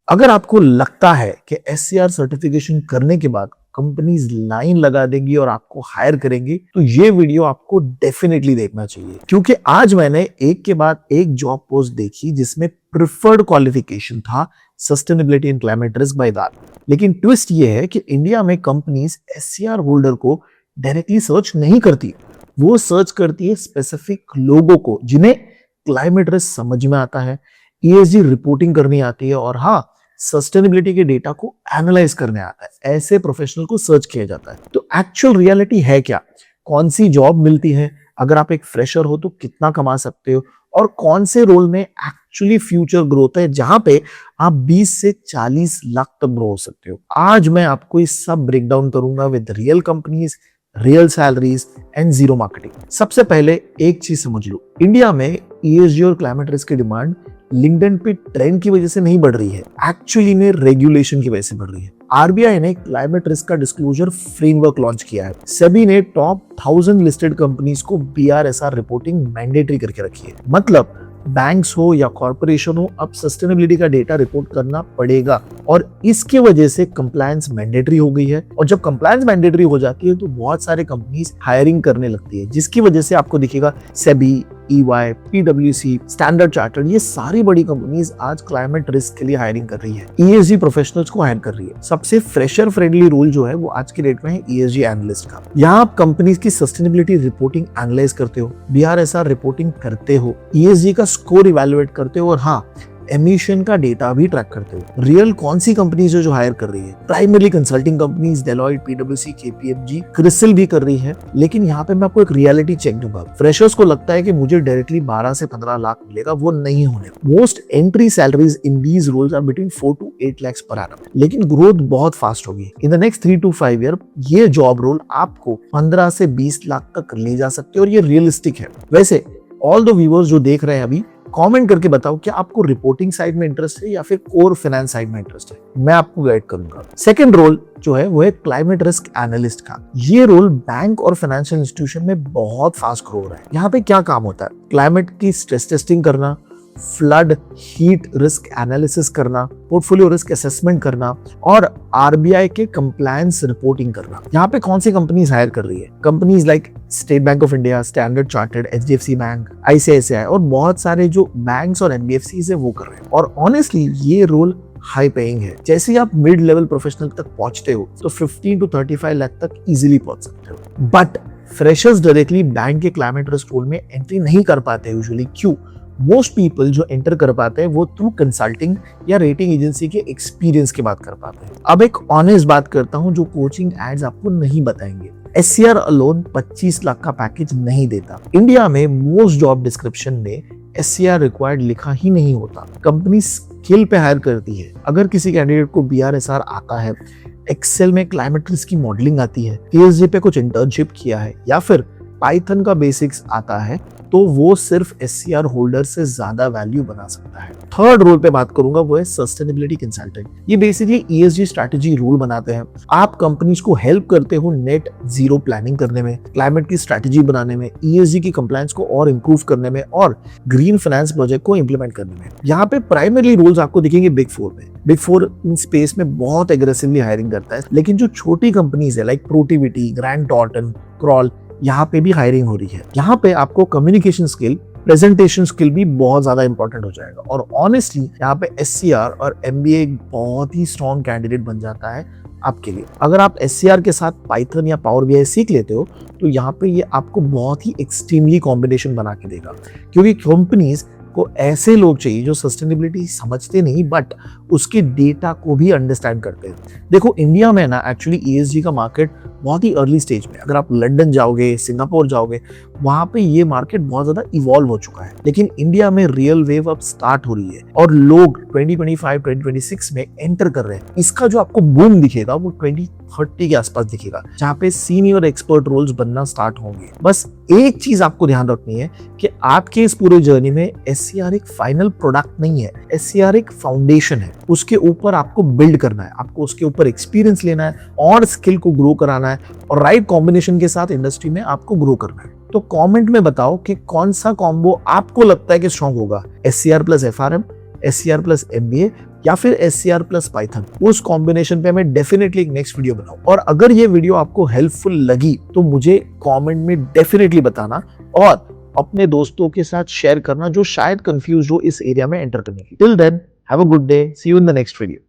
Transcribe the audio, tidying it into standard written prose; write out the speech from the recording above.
अगर आपको लगता है कि SCR सर्टिफिकेशन करने के बाद कंपनीज लाइन लगा देंगी और आपको हायर करेंगी, तो ये वीडियो आपको डेफिनेटली देखना चाहिए, क्योंकि आज मैंने एक के बाद एक जॉब पोस्ट देखी जिसमें प्रिफर्ड क्वालिफिकेशन था sustainability and climate risk by that. लेकिन ट्विस्ट ये है कि इंडिया में कंपनीज SCR होल्डर को डायरेक्टली सर्च नहीं करती, वो सर्च करती है स्पेसिफिक लोगों को जिन्हें क्लाइमेट रिस्क समझ में आता है, ESG रिपोर्टिंग करनी आती है और हाँ, सस्टेनेबिलिटी के डेटा को एनालाइज करने आता है। ऐसे प्रोफेशनल को सर्च किया जाता है। तो एक्चुअल रियलिटी है क्या? कौन सी जॉब मिलती है? अगर आप एक फ्रेशर हो तो कितना कमा सकते हो? और कौन से रोल में एक्चुअली फ्यूचर ग्रोथ है जहां पे आप 20 से 40 लाख तक ग्रो हो सकते हो? आज मैं आपको इस सब ब्रेक डाउन करूंगा with real companies, real salaries and zero marketing. सबसे पहले एक चीज समझ लो, इंडिया में ESG और क्लाइमेट रिस्क की डिमांड लिंक्डइन पे ट्रेंड की वजह से नहीं बढ़ रही है, एक्चुअली में रेगुलेशन की वजह से बढ़ रही है। RBI ने क्लाइमेट रिस्क का डिस्क्लोजर फ्रेमवर्क लॉन्च किया है। सेबी ने टॉप 1000 लिस्टेड कंपनीज को BRSR रिपोर्टिंग मैंडेटरी करके रखी है। मतलब बैंक्स हो या कॉर्पोरेशन हो, अब सस्टेनेबिलिटी का डेटा रिपोर्ट करना पड़ेगा और इसकी वजह से कंप्लायंस मैंडेटरी हो गई है। और जब कंप्लायंस मैंडेटरी हो जाती है तो बहुत सारे कंपनीज हायरिंग करने लगती है, जिसकी वजह से आपको दिखेगा SEBI, EY, PwC, standard chartered, ये सारी बड़ी कंपनीज आज क्लाइमेट रिस्क के लिए हायरिंग कर रही है, ESG प्रोफेशनल्स को हायर कर रही है। सबसे फ्रेशर फ्रेंडली रोल जो है वो आज की डेट में है ESG एनालिस्ट का। यहाँ आप कंपनीज की सस्टेनेबिलिटी रिपोर्टिंग एनालाइज करते हो, BRSR रिपोर्टिंग करते हो, ESG का स्कोर इवैल्यूएट करते हो और हाँ, एमिशन का डेटा भी ट्रैक करते हो। रियल कौन सी कंपनीज जो हायर कर रही है? Primarily consulting companies, Deloitte, PwC, KPMG, CRISIL भी कर रही है। लेकिन यहाँ पे मैं आपको एक रियलिटी चेक दूंगा। फ्रेशर्स को लगता है कि मुझे डायरेक्टली 12 से 15 लाख मिलेगा, वो नहीं होने। Most entry salaries in these roles are between 4 to 8 lakhs per annum, लेकिन ग्रोथ बहुत फास्ट होगी। In the next 3 to 5 year ये जॉब रोल आपको 15 से 20 लाख तक ले जा सकते हैं और ये रियलिस्टिक है। वैसे ऑल द व्यूअर्स जो देख रहे हैं अभी, कमेंट करके बताओ क्या आपको रिपोर्टिंग साइड में इंटरेस्ट है या फिर कोर फाइनेंस साइड में इंटरेस्ट है, मैं आपको गाइड करूंगा। सेकंड रोल जो है वो है क्लाइमेट रिस्क एनालिस्ट का। ये रोल बैंक और फाइनेंशियल इंस्टीट्यूशन में बहुत फास्ट ग्रो हो रहा है। यहाँ पे क्या काम होता है? क्लाइमेट की स्ट्रेस टेस्टिंग करना, फ्लड हीट रिस्क एनालिसिस करना, पोर्टफोलियो रिस्क असेसमेंट करना और RBI के कंप्लायंस रिपोर्टिंग करना। यहाँ पे कौन सी कंपनीज हायर कर रही है? Companies like state bank of India, standard chartered, HDFC bank, ICICI और बहुत सारे जो बैंक्स और NBFCs है वो कर रहे हैं। और ऑनेस्टली ये रोल हाई पेइंग है। जैसे ही आप मिड लेवल प्रोफेशनल तक पहुंचते हो तो 15 to 35 लाख तक इजीली पहुंच सकते हो। बट फ्रेशर्स डायरेक्टली बैंक के क्लाइमेट रिस्क रोल में एंट्री नहीं कर पाते यूजुअली। क्यों? मोस्ट पीपल जो एंटर कर पाते हैं वो थ्रू कंसल्टिंग या रेटिंग एजेंसी के एक्सपीरियंस के बात कर पाते हैं। अब एक ऑनेस्ट बात करता हूं जो कोचिंग एड्स आपको नहीं बताएंगे। SCR अलोन 25 लाख का पैकेज नहीं देता। इंडिया में मोस्ट जॉब डिस्क्रिप्शन में SCR रिक्वायर्ड लिखा ही नहीं होता। कंपनी स्किल पे हायर करती है। अगर किसी कैंडिडेट को BRSR आता है, एक्सेल में क्लाइमेट रिस्क की मॉडलिंग आती है, PSG पे कुछ इंटर्नशिप किया है या फिर पाइथन का बेसिक्स आता है, तो वो सिर्फ SCR होल्डर से ज्यादा वैल्यू बना सकता है। थर्ड रोल पे बात करूंगा वो है सस्टेनेबिलिटी कंसल्टेंट। ये बेसिकली ESG स्ट्रैटेजी रूल बनाते हैं। आप कंपनीज को हेल्प करते हो नेट जीरो प्लानिंग करने में, क्लाइमेट की स्ट्रैटेजी बनाने में, ESG की कंप्लायंस को और इंप्रूव करने में और ग्रीन फाइनेंस प्रोजेक्ट को इंप्लीमेंट करने में। यहाँ पे प्राइमरी रोल्स आपको दिखेंगे बिग 4 में। बिग 4 इन स्पेस में बहुत एग्रेसिवली हायरिंग करता है, लेकिन जो छोटी कंपनीज है लाइक प्रोटिविटी, ग्रैंड थॉर्ंटन, क्रॉल, यहाँ पे भी हायरिंग हो रही है। यहाँ पे आपको कम्युनिकेशन स्किल, प्रेजेंटेशन स्किल भी बहुत ज्यादा इंपॉर्टेंट हो जाएगा। और ऑनेस्टली यहाँ पे SCR और MBA बहुत ही स्ट्रॉन्ग कैंडिडेट बन जाता है आपके लिए। अगर आप SCR के साथ पाइथन या पावर BI सीख लेते हो तो यहाँ पे ये आपको बहुत ही एक्सट्रीमली कॉम्बिनेशन बना के देगा, क्योंकि कंपनीज को ऐसे लोग चाहिए जो सस्टेनेबिलिटी समझते नहीं बट उसके डेटा को भी अंडरस्टैंड करते हैं। देखो इंडिया में ना एक्चुअली ESG का मार्केट बहुत ही अर्ली स्टेज में। अगर आप लंदन जाओगे, सिंगापुर जाओगे, वहां पे ये मार्केट बहुत ज्यादा इवॉल्व हो चुका है। लेकिन इंडिया में रियल वेव अब स्टार्ट हो रही है और लोग 2025, 2026 में एंटर कर रहे हैं। इसका जो आपको बूम दिखेगा वो 2030 के आसपास दिखेगा, जहाँ पे सीनियर एक्सपर्ट रोल्स बनना स्टार्ट होंगे। बस एक चीज आपको ध्यान रखनी है कि आपके इस पूरे जर्नी में SCR एक फाइनल प्रोडक्ट नहीं है, SCR एक फाउंडेशन है। उसके ऊपर आपको बिल्ड करना है, आपको उसके ऊपर एक्सपीरियंस लेना है और स्किल को ग्रो कराना है और राइट कॉम्बिनेशन के साथ इंडस्ट्री में आपको ग्रो करना है। तो कमेंट में बताओ कि कौन सा कॉम्बो आपको लगता है कि स्ट्रॉन्ग होगा, SCR plus FRM SCR plus MBA या फिर SCR प्लस पाइथन, उस कॉम्बिनेशन पे मैं डेफिनेटली एक नेक्स्ट वीडियो बनाऊं। और अगर ये वीडियो आपको हेल्पफुल लगी तो मुझे कमेंट में डेफिनेटली बताना और अपने दोस्तों के साथ शेयर करना जो शायद कंफ्यूज हो इस एरिया में एंटर करने की। Till then have a good day, see you in the next video.